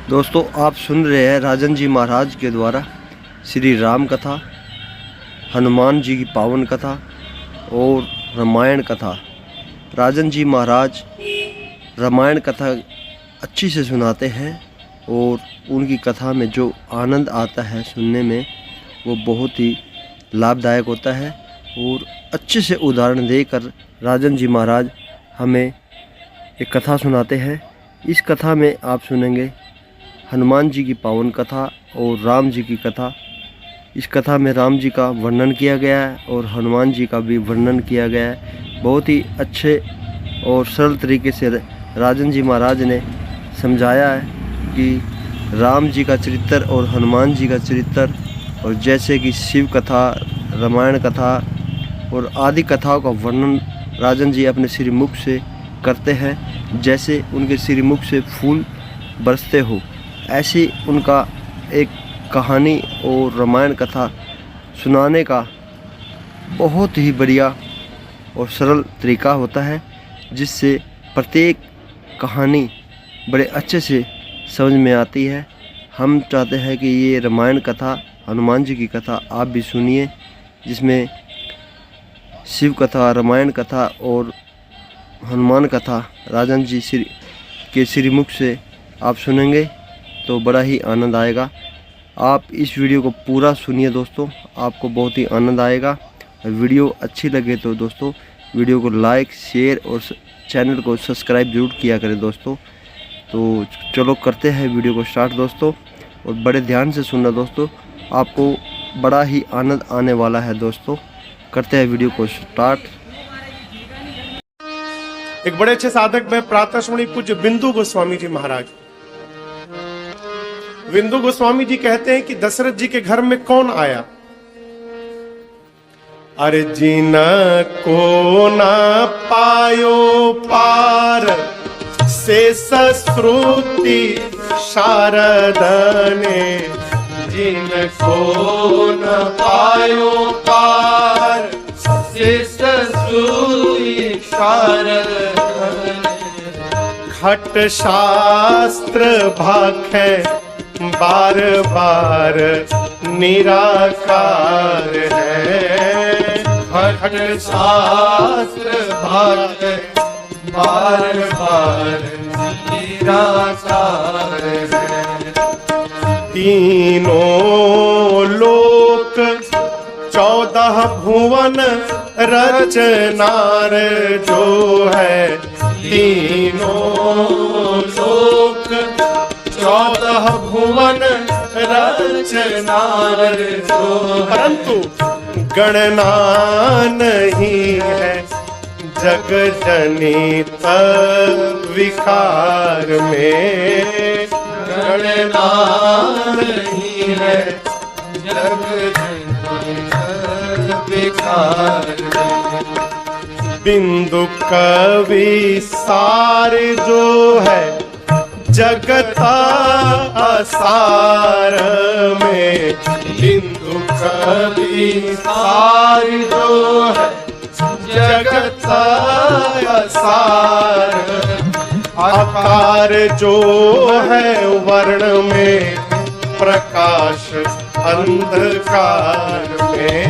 दोस्तों आप सुन रहे हैं राजन जी महाराज के द्वारा श्री राम कथा, हनुमान जी की पावन कथा और रामायण कथा। राजन जी महाराज रामायण कथा अच्छी से सुनाते हैं और उनकी कथा में जो आनंद आता है सुनने में वो बहुत ही लाभदायक होता है। और अच्छे से उदाहरण देकर राजन जी महाराज हमें एक कथा सुनाते हैं। इस कथा में आप सुनेंगे हनुमान जी की पावन कथा और राम जी की कथा। इस कथा में राम जी का वर्णन किया गया है और हनुमान जी का भी वर्णन किया गया है। बहुत ही अच्छे और सरल तरीके से राजन जी महाराज ने समझाया है कि राम जी का चरित्र और हनुमान जी का चरित्र, और जैसे कि शिव कथा, रामायण कथा और आदि कथाओं का वर्णन राजन जी अपने श्रीमुख से करते हैं। जैसे उनके श्रीमुख से फूल बरसते हो, ऐसी उनका एक कहानी और रामायण कथा सुनाने का बहुत ही बढ़िया और सरल तरीका होता है, जिससे प्रत्येक कहानी बड़े अच्छे से समझ में आती है। हम चाहते हैं कि ये रामायण कथा, हनुमान जी की कथा आप भी सुनिए, जिसमें शिव कथा, रामायण कथा और हनुमान कथा राजन जी के श्रीमुख से आप सुनेंगे तो बड़ा ही आनंद आएगा। आप इस वीडियो को पूरा सुनिए दोस्तों, आपको बहुत ही आनंद आएगा। वीडियो अच्छी लगे तो दोस्तों वीडियो को लाइक, शेयर और चैनल को सब्सक्राइब जरूर किया करें दोस्तों। तो चलो करते हैं वीडियो को स्टार्ट दोस्तों, और बड़े ध्यान से सुनना दोस्तों, आपको बड़ा ही आनंद आने वाला है दोस्तों। करते हैं वीडियो को स्टार्ट। एक बड़े अच्छे साधक में प्रातःश्रमणी पूज्य बिंदु गोस्वामी जी महाराज। बिंदु गोस्वामी जी कहते हैं कि दशरथ जी के घर में कौन आया? अरे जिन को न पायो पार से श्रुति शारदने, जिन को न पायो पार से श्रुति शारदने, खट शास्त्र भाखे बार बार निराकार है। खट शास्त्र भाखे बार बार निराकार है। तीनों लोक 14 भुवन रचनार जो है, तीनों लोक 14 भुवन रचनार जो, परंतु गणना नहीं है जग जनित विकार में। गणना नहीं है जग जनित विकार में। बिंदु कवि सार जो है जगत असार में, बिंदु कवि सार जो है जगत असार। आकार जो है वर्ण में, प्रकाश अंधकार में।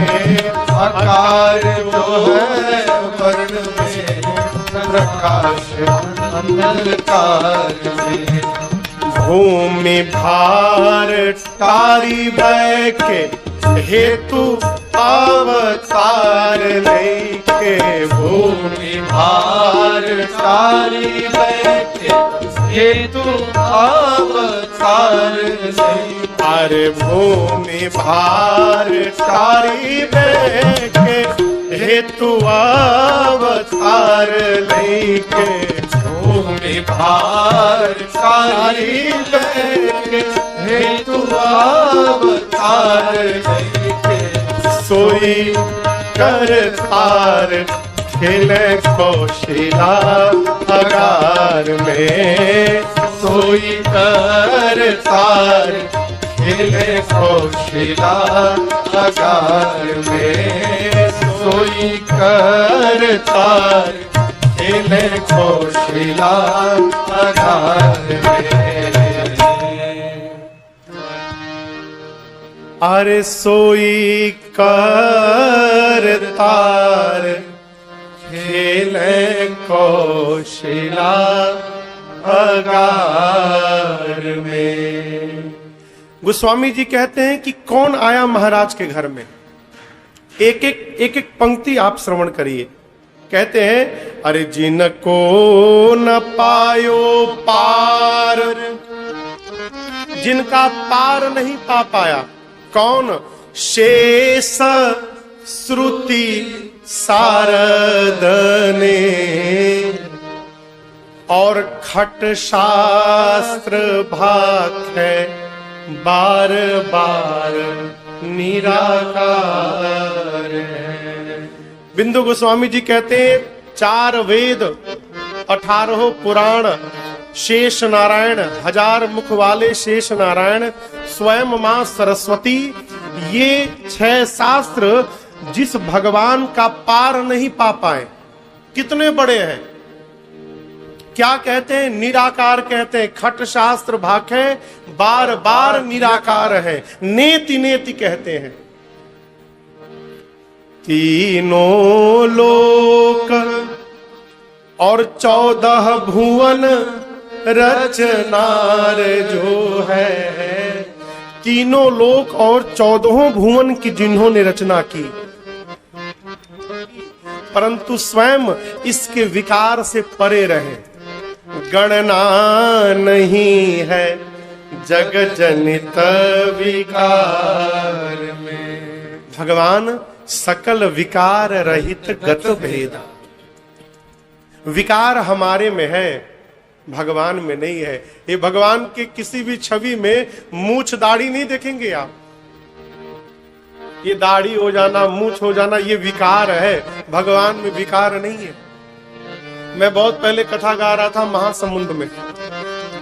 आकार जो है वर्ण में, प्रकाश अंधकार में। भूमि भार टारी बैके हेतु अवतार लेके, भूमि भार टारी बैके हेतु अवतार लेके। अरे भूमि भार टारी बैके हेतु अवतार लेके, भूमि भार टारी बैके हेतु अवतार लेके। सोई कर तार खेले कौशिला अगार में, सोई कर तार खेले कौशिला अगार में। सोई कर तार खेले कौशिला अगार में। अरे सोई कर तार खेले कौशिला अगार में। गोस्वामी जी कहते हैं कि कौन आया महाराज के घर में। एक एक पंक्ति आप श्रवण करिए। कहते हैं अरे जिनको न पायो पार, जिनका पार नहीं पा पाया। कौन? शेष श्रुति सारद ने और खट शास्त्र भाखे बार बार निराकार है। बिंदु गोस्वामी जी कहते हैं 4 वेद, 18 पुराण, शेष नारायण, 1000 मुख वाले शेष नारायण, स्वयं मां सरस्वती, ये 6 शास्त्र जिस भगवान का पार नहीं पा पाए। कितने बड़े हैं। क्या कहते हैं? निराकार कहते हैं। खट शास्त्र भाखे बार बार निराकार है। नेति नेति कहते हैं। तीनों लोक और 14 भुवन रचनार जो है। तीनों लोक और 14 भुवन की जिन्होंने रचना की, परंतु स्वयं इसके विकार से परे रहे। गणना नहीं है जग जनित विकार में। भगवान सकल विकार रहित गत भेद। विकार हमारे में है, भगवान में नहीं है। ये भगवान के किसी भी छवि में मूछ दाढ़ी नहीं देखेंगे आप। ये दाढ़ी हो जाना, मूछ हो जाना, ये विकार है। भगवान में विकार नहीं है। मैं बहुत पहले कथा गा रहा था महासमुंद में,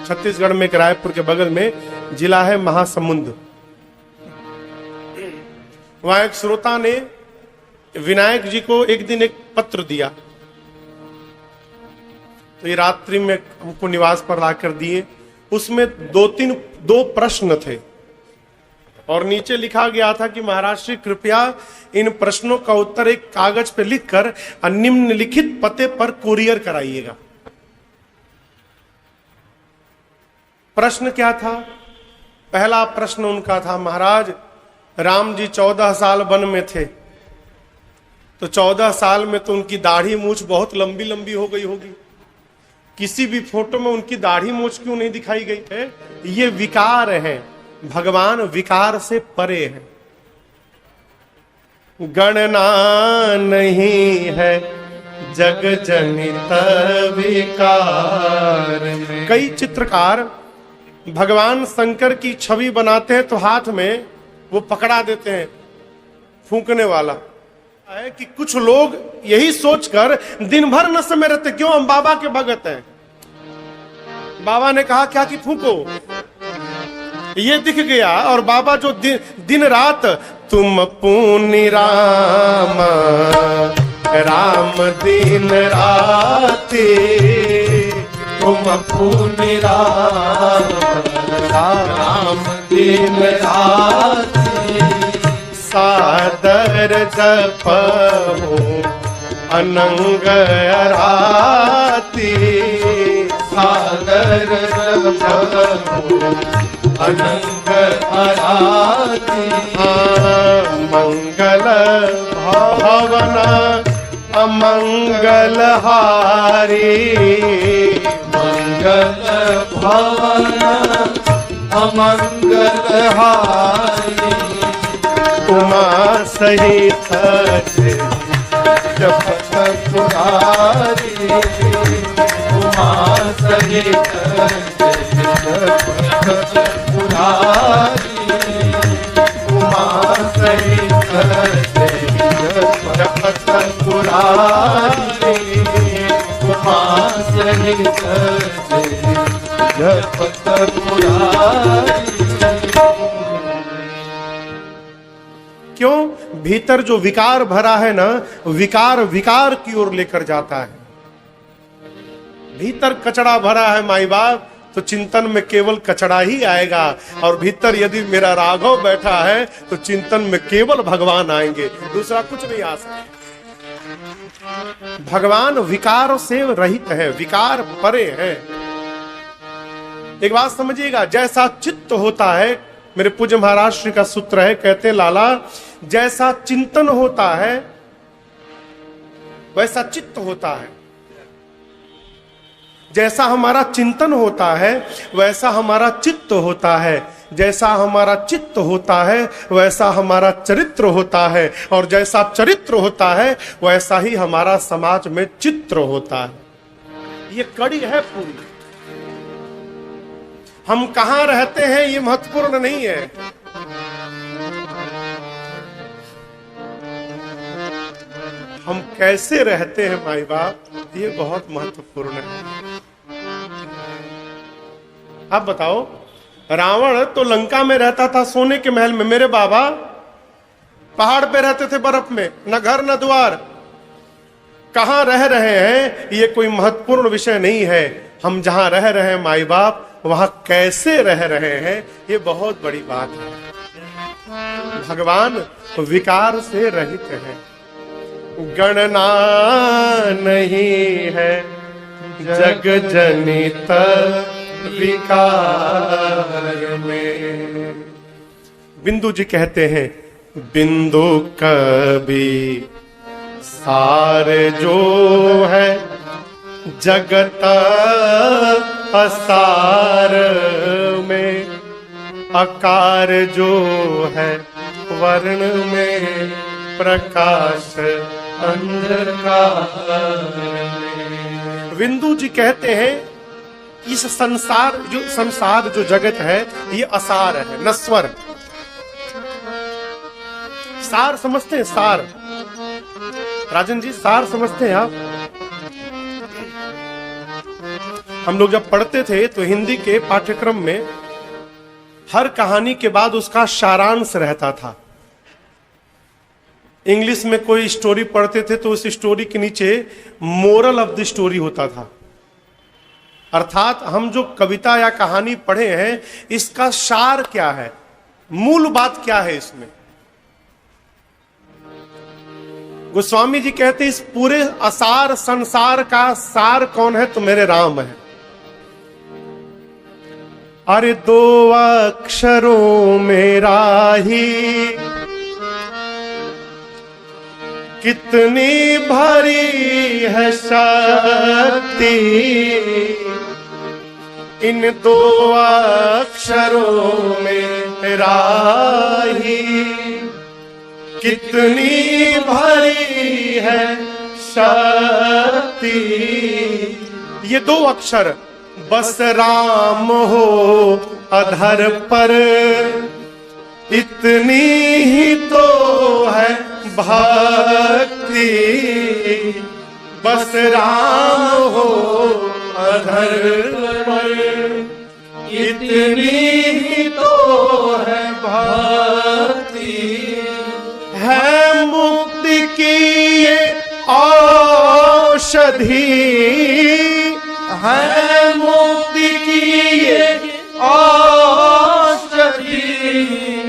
छत्तीसगढ़ में, रायपुर के बगल में जिला है महासमुंद। वहां एक श्रोता ने विनायक जी को एक दिन एक पत्र दिया, तो ये रात्रि में हमको निवास पर लाकर दिए। उसमें 2 प्रश्न थे और नीचे लिखा गया था कि महाराज श्री कृपया इन प्रश्नों का उत्तर एक कागज पे लिखकर निम्नलिखित पते पर कुरियर कराइएगा। प्रश्न क्या था? पहला प्रश्न उनका था, महाराज राम जी 14 साल वन में थे, तो 14 साल में तो उनकी दाढ़ी मूछ बहुत लंबी लंबी हो गई होगी। किसी भी फोटो में उनकी दाढ़ी मूछ क्यों नहीं दिखाई गई है? ये विकार है। भगवान विकार से परे है। गणना नहीं है जग जनित विकार में। कई चित्रकार भगवान शंकर की छवि बनाते हैं तो हाथ में वो पकड़ा देते हैं फूंकने वाला है कि कुछ लोग यही सोचकर दिन भर नशे में रहते, क्यों? हम बाबा के भगत हैं। बाबा ने कहा क्या कि फूंको, ये दिख गया। और बाबा जो दिन रात तुम पुनि राम राम दिन राते, तुम पुनि राम राम दिन राते, सादर जपहु अनंग अराती, सादर जपहु अनंग अराती, मंगल भवन अमंगल हारी, मंगल भवन अमंगल हारी, उमा सहित जपत पुरारी, उमा सहित जपत पुरारी, उमा सहित जपत पुरारी, उमा सहित जपत पुरारी। क्यों? भीतर जो विकार भरा है ना, विकार विकार की ओर लेकर जाता है। भीतर कचरा भरा है माई बाप, तो चिंतन में केवल कचड़ा ही आएगा, और भीतर यदि मेरा राघव बैठा है तो चिंतन में केवल भगवान आएंगे, दूसरा कुछ नहीं आ सकता। भगवान विकार से रहित है, विकार परे है। एक बात समझिएगा, जैसा चित्त होता है, मेरे पूज्य महाराज श्री का सूत्र है, कहते हैं लाला, जैसा चिंतन होता है वैसा चित्त होता है। जैसा हमारा चिंतन होता है वैसा हमारा चित्त होता है, जैसा हमारा चित्त होता है वैसा हमारा चरित्र होता है, और जैसा चरित्र होता है वैसा ही हमारा समाज में चित्र होता है। ये कड़ी है पूरी। हम कहां रहते हैं ये महत्वपूर्ण नहीं है, हम कैसे रहते हैं माई बाप, ये बहुत महत्वपूर्ण है। आप बताओ, रावण तो लंका में रहता था सोने के महल में, मेरे बाबा पहाड़ पे रहते थे बर्फ में, न घर न द्वार। कहां रह रहे हैं ये कोई महत्वपूर्ण विषय नहीं है, हम जहां रह रहे हैं माई बाप वहां कैसे रह रहे हैं ये बहुत बड़ी बात है। भगवान विकार से रहित है, गणना नहीं है जग जनित विकार में। बिंदु जी कहते हैं, बिंदु कभी सार जो है जगत असार में, आकार जो है वर्ण में, प्रकाश अंधकार में। बिंदु जी कहते हैं इस संसार जो जगत है ये असार है, नश्वर। सार समझते हैं? सार, राजन जी सार समझते हैं आप? हम लोग जब पढ़ते थे तो हिंदी के पाठ्यक्रम में हर कहानी के बाद उसका सारांश रहता था। इंग्लिश में कोई स्टोरी पढ़ते थे तो उस स्टोरी के नीचे मोरल ऑफ द स्टोरी होता था, अर्थात हम जो कविता या कहानी पढ़े हैं इसका सार क्या है, मूल बात क्या है इसमें। गोस्वामी जी कहते हैं इस पूरे असार संसार का सार कौन है, तो मेरे राम है। अरे दो अक्षरों में राही कितनी भरी है शक्ति, इन दो अक्षरों में राही कितनी भरी है शक्ति। ये दो अक्षर बस राम हो अधर पर, इतनी ही तो है भक्ति। बस राम हो अधर पर, इतनी ही तो है भक्ति। है मुक्ति की ये औषधि, है मुक्ति की ये औषधि।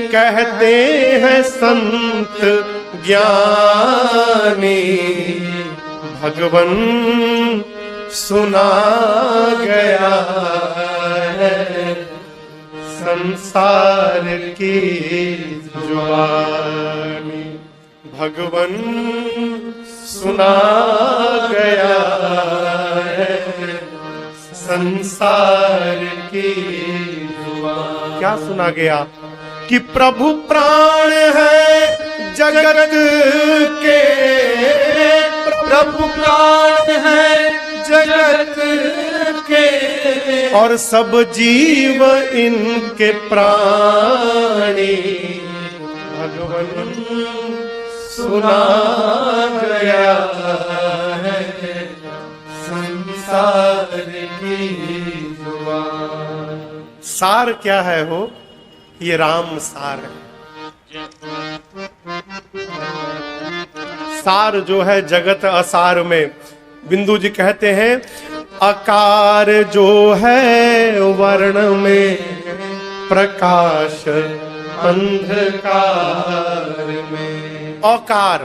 कहते हैं संत ज्ञानी, भगवन सुना गया है संसार की जुबानी। भगवन सुना गया है संसार की जुबानी। क्या सुना गया? कि प्रभु प्राण है जगत के, प्रभु प्राण है जगत के, और सब जीव इनके प्राणी। भगवन सुना गया है संसार की जुबान। सार क्या है हो? ये राम सार है। सार जो है जगत असार में। बिंदु जी कहते हैं अकार जो है वर्ण में, प्रकाश अंधकार में। अकार,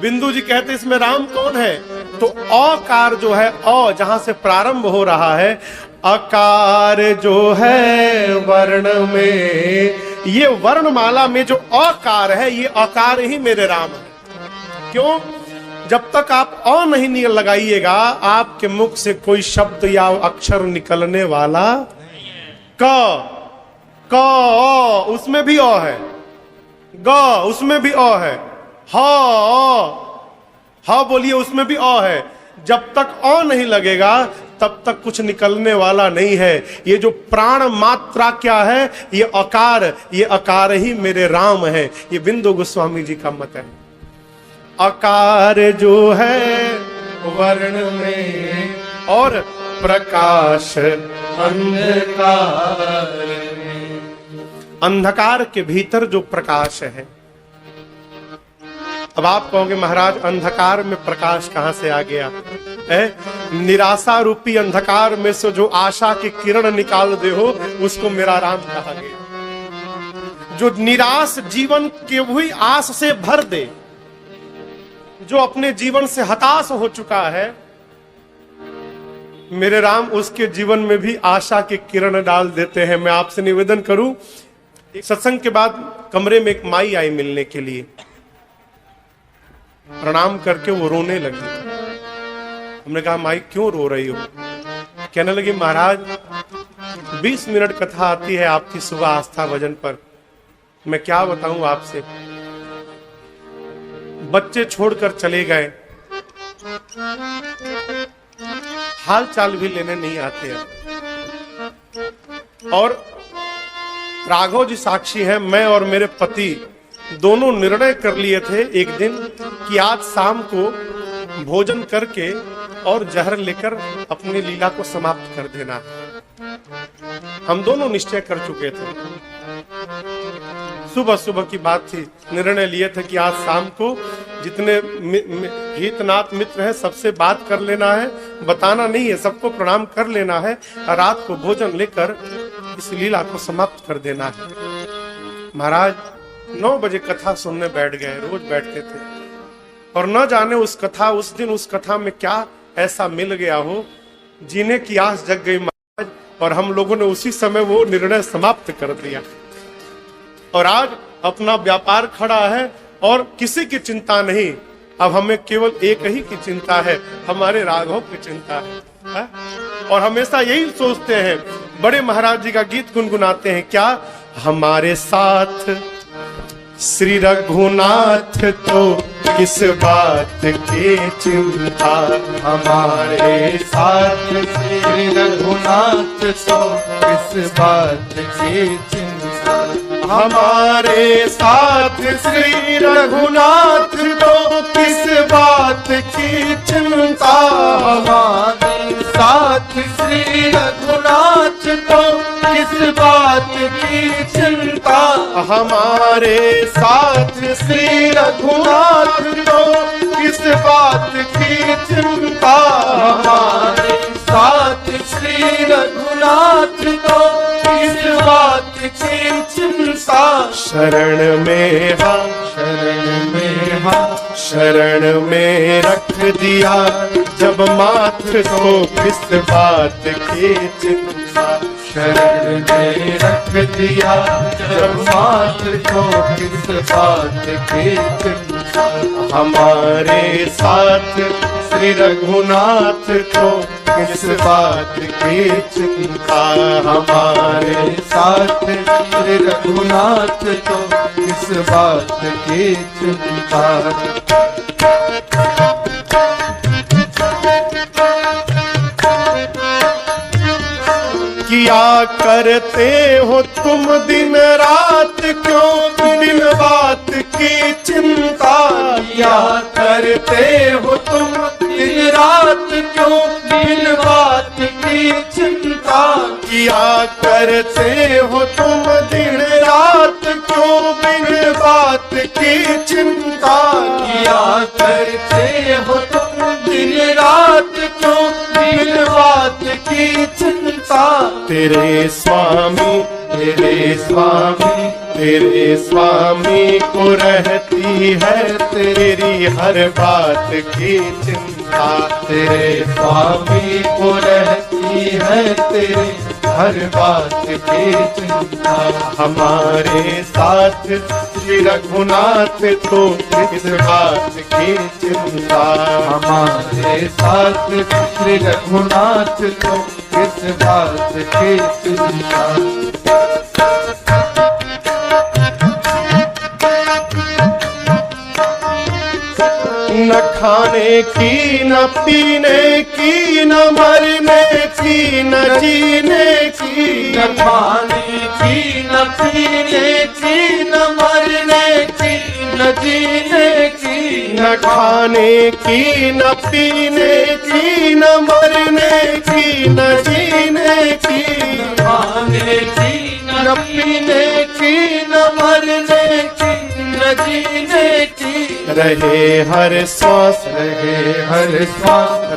बिंदु जी कहते इसमें राम कौन है? तो अकार जो है, अ जहां से प्रारंभ हो रहा है, अकार जो है वर्ण में, ये वर्णमाला में जो अकार है, ये अकार ही मेरे राम है। क्यों? जब तक आप अ नहीं लगाइएगा, आपके मुख से कोई शब्द या अक्षर निकलने वाला। क उसमें भी अ है, ग उसमें भी अ है, ह बोलिए उसमें भी अ है। जब तक अ नहीं लगेगा तब तक कुछ निकलने वाला नहीं है। ये जो प्राण मात्रा क्या है? ये अकार ही मेरे राम है। ये बिंदु गोस्वामी जी का मत है। अकार जो है वर्ण में और प्रकाश अंधकार में। अंधकार के भीतर जो प्रकाश है। अब आप कहोगे महाराज अंधकार में प्रकाश कहां से आ गया है? निराशा रूपी अंधकार में से जो आशा की किरण निकाल दे हो, उसको मेरा राम कहा गया। जो निराश जीवन के हुई आस से भर दे, जो अपने जीवन से हताश हो चुका है, मेरे राम उसके जीवन में भी आशा की किरण डाल देते हैं। मैं आपसे निवेदन करूं, एक सत्संग के बाद कमरे में एक माई आई मिलने के लिए। प्रणाम करके वो रोने लगी। हमने कहा माई क्यों रो रही हो? कहने लगी महाराज 20 मिनट कथा आती है आपकी सुबह आस्था भजन पर, मैं क्या बताऊं आपसे। बच्चे छोड़कर चले गए, हाल चाल भी लेने नहीं आते हैं। और राघव जी साक्षी हैं, मैं और मेरे पति दोनों निर्णय कर लिए थे एक दिन कि आज शाम को भोजन करके और जहर लेकर अपनी लीला को समाप्त कर देना। हम दोनों निश्चय कर चुके थे, सुबह सुबह की बात थी। निर्णय लिए थे कि आज शाम को जितने हितनाथ मित्र हैं सबसे बात कर लेना है, बताना नहीं है, सबको प्रणाम कर लेना है, रात को भोजन लेकर इस लीला को समाप्त कर देना है। महाराज 9 बजे कथा सुनने बैठ गए, रोज बैठते थे। और न जाने उस दिन उस कथा में क्या ऐसा मिल गया हो, जीने की आस जग गई महाराज। और हम लोगों ने उसी समय वो निर्णय समाप्त कर दिया। और आज अपना व्यापार खड़ा है और किसी की चिंता नहीं। अब हमें केवल एक ही की चिंता है, हमारे राघव की चिंता है? और हमेशा यही सोचते हैं, बड़े महाराज जी का गीत गुनगुनाते हैं, क्या? हमारे साथ श्री रघुनाथ तो किस बात की चिंता, हमारे साथ श्री रघुनाथ तो किस बात की चिंता, हमारे साथ श्री रघुनाथ तो किस बात की चिंता, हमारे साथ श्री रघुनाथ तो किस बात की चिंता, हमारे साथ श्री रघुनाथ तो किस बात की चिंता, हमारे साथ श्री रघुनाथ तो किस बात की चिंता, शरण में हाँ, शरण में हाँ, शरण में रख दिया जब माथ को किस बात की चिंता, शरण में रख दिया जब माथ को किस बात की चिंता, हमारे साथ श्री रघुनाथ को किस बात की चिंता, हमारे साथ श्री रघुनाथ तो किस बात की चिंता। किया करते हो तुम दिन रात, क्यों दिन बात की चिंता, किया करते हो तुम दिन रात, क्यों दिन बात की चिंता, किया करते हो तुम दिन रात, क्यों बिन बात की चिंता किया करते हो तुम दिन रात क्यों बिन बात की चिंता। तेरे स्वामी को रहती है तेरी हर बात की चिंता। तेरे स्वामी को रहती है तेरी हर बात की चिंता। हमारे साथ श्री रघुनाथ तो किस बात की चिंता। हमारे साथ श्री रघुनाथ को किस बात की चिंता। न खाने की न पीने की न मरने की न जीने की। न खाने की न पीने की न मरने की न जीने की। न खाने की न पीने की न मरने की न जीने की। न खाने की न पीने की न मरने की न जीने की। रहे हर श्वास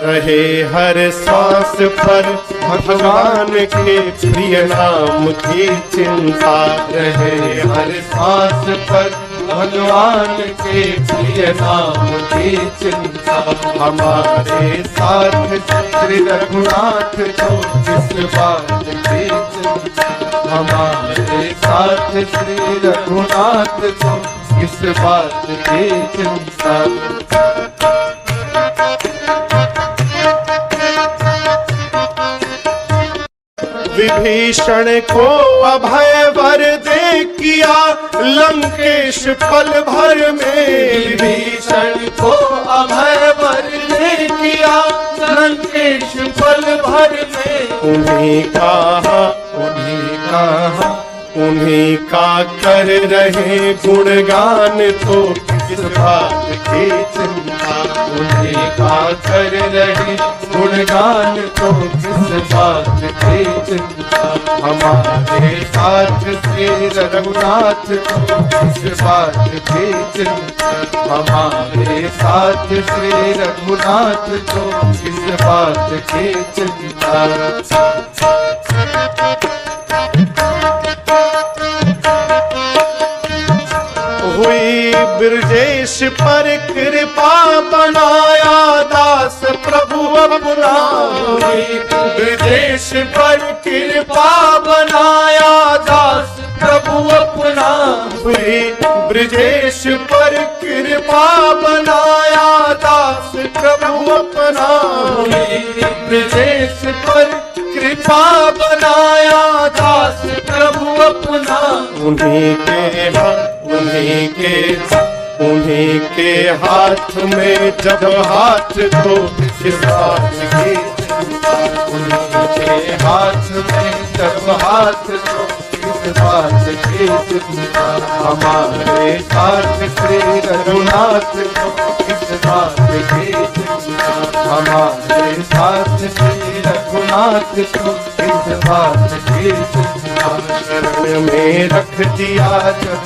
रहे हर श्वास पर भगवान के प्रिय नाम की चिंता। रहे हर सांस पर भगवान के प्रिय नाम की चिंता। हमारे साथ श्री रघुनाथ को किस बात की चिंता। हमारे साथ श्री रघुनाथ को किस बात की चिंता। विभीषण को अभय वर दे किया लंकेश पल भर में। विभीषण को अभय वर दे किया लंकेश पल भर में। उन्हीं का कर रहे गुणगान तो किस बात की चिंता। उन्हीं का कर रहे गुणगान तो किस बात की चिंता। हमारे साथ श्री रघुनाथ को किस बात की चिंता। हमारे साथ श्री रघुनाथ को किस बात की चिंता। हुई ब्रजेश पर कृपा बनाया दास प्रभु अपना। हुई ब्रजेश पर कृपा बनाया दास प्रभु अपना। हुई ब्रजेश पर कृपा बनाया दास प्रभु अपना। हुई ब्रजेश पर कृपा बनाया दास प्रभु अपना। उन्हीं के हाथ में जब हाथ तो किस बात की चिंता। उन्हीं के हाथ में जब हाथ तो किस बात की चिंता। हमारे साथ श्री रघुनाथ को किस बात की चिंता। हमारे साथ श्री रघुनाथ को किस बात की चिंता। शरण में रख दिया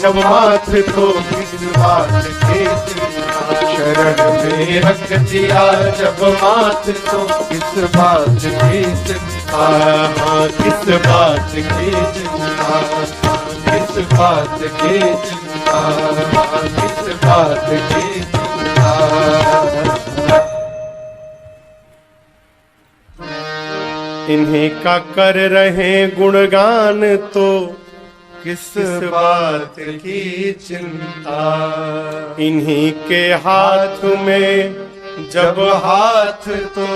जब माथ तो किस बात की चिंता। शरण में रख दिया जब माथ तो किस बात की चिंता। किस बात की चिंता। किस बात की चिंता। किस बात की चिंता। इन्हीं का कर रहे गुणगान तो किस बात की चिंता। इन्हीं के हाथ में जब हाथ तो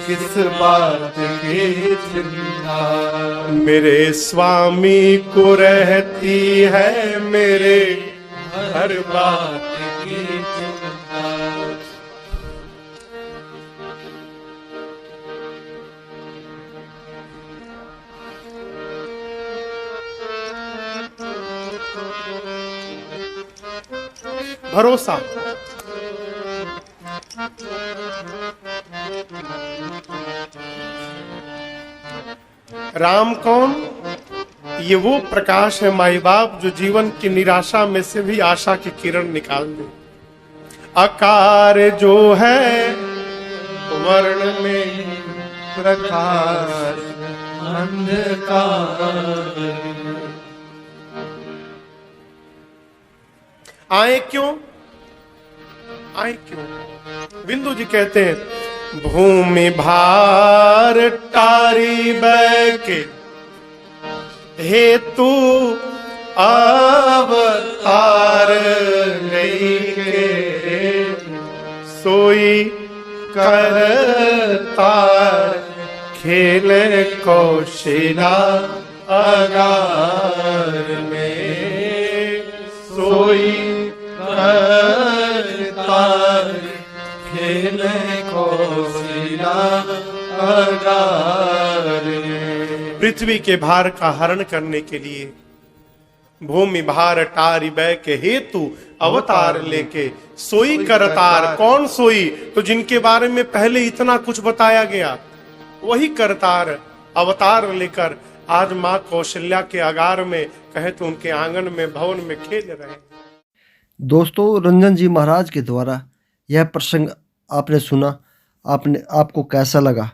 किस बात की चिंता। मेरे स्वामी को रहती है मेरे हर बात की चिंता। भरोसा। राम कौन? ये वो प्रकाश है माई बाप जो जीवन की निराशा में से भी आशा की किरण निकाल दे। आकार जो है वर्ण में प्रकाश अंधकार। आए क्यों? आए क्यों? बिंदु जी कहते हैं भूमि भार टारी बैके हेतु अवतार लेके सोई करतार खेले कौशिला अगार में सोई करतार खेले कौशिला अगार में। पृथ्वी के भार का हरण करने के लिए भूमि भार टारी बै के हेतु अवतार लेके सोई करतार। कौन सोई? तो जिनके बारे में पहले इतना कुछ बताया गया, वही करतार अवतार लेकर आज माँ कौशल्या के अगार में कहे तो उनके आंगन में भवन में खेल रहे हैं। दोस्तों, रंजन जी महाराज के द्वारा यह प्रसंग आपने सुना, आपको कैसा लगा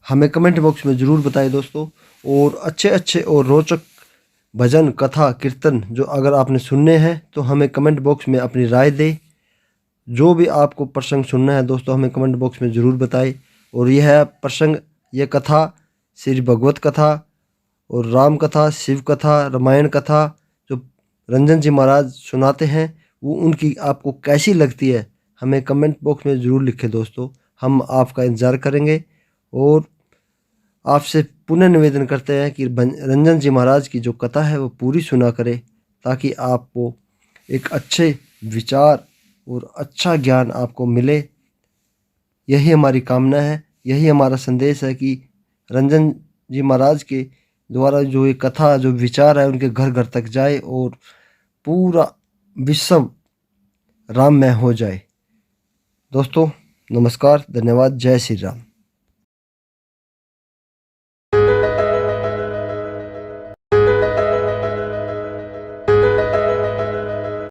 हमें कमेंट बॉक्स में ज़रूर बताएं दोस्तों। और अच्छे अच्छे और रोचक भजन कथा कीर्तन जो अगर आपने सुनने हैं तो हमें कमेंट बॉक्स में अपनी राय दें। जो भी आपको प्रसंग सुनना है दोस्तों हमें कमेंट बॉक्स में ज़रूर बताएं। और यह है प्रसंग, यह कथा श्री भगवत कथा और राम कथा, शिव कथा, रामायण कथा जो रंजन जी महाराज सुनाते हैं वो उनकी आपको कैसी लगती है हमें कमेंट बॉक्स में ज़रूर लिखें दोस्तों। हम आपका इंतज़ार करेंगे और आपसे पुनः निवेदन करते हैं कि रंजन जी महाराज की जो कथा है वो पूरी सुना करें ताकि आपको एक अच्छे विचार और अच्छा ज्ञान आपको मिले। यही हमारी कामना है, यही हमारा संदेश है कि रंजन जी महाराज के द्वारा जो ये कथा जो विचार है उनके घर घर तक जाए और पूरा विश्व राममय हो जाए। दोस्तों नमस्कार, धन्यवाद, जय श्री राम।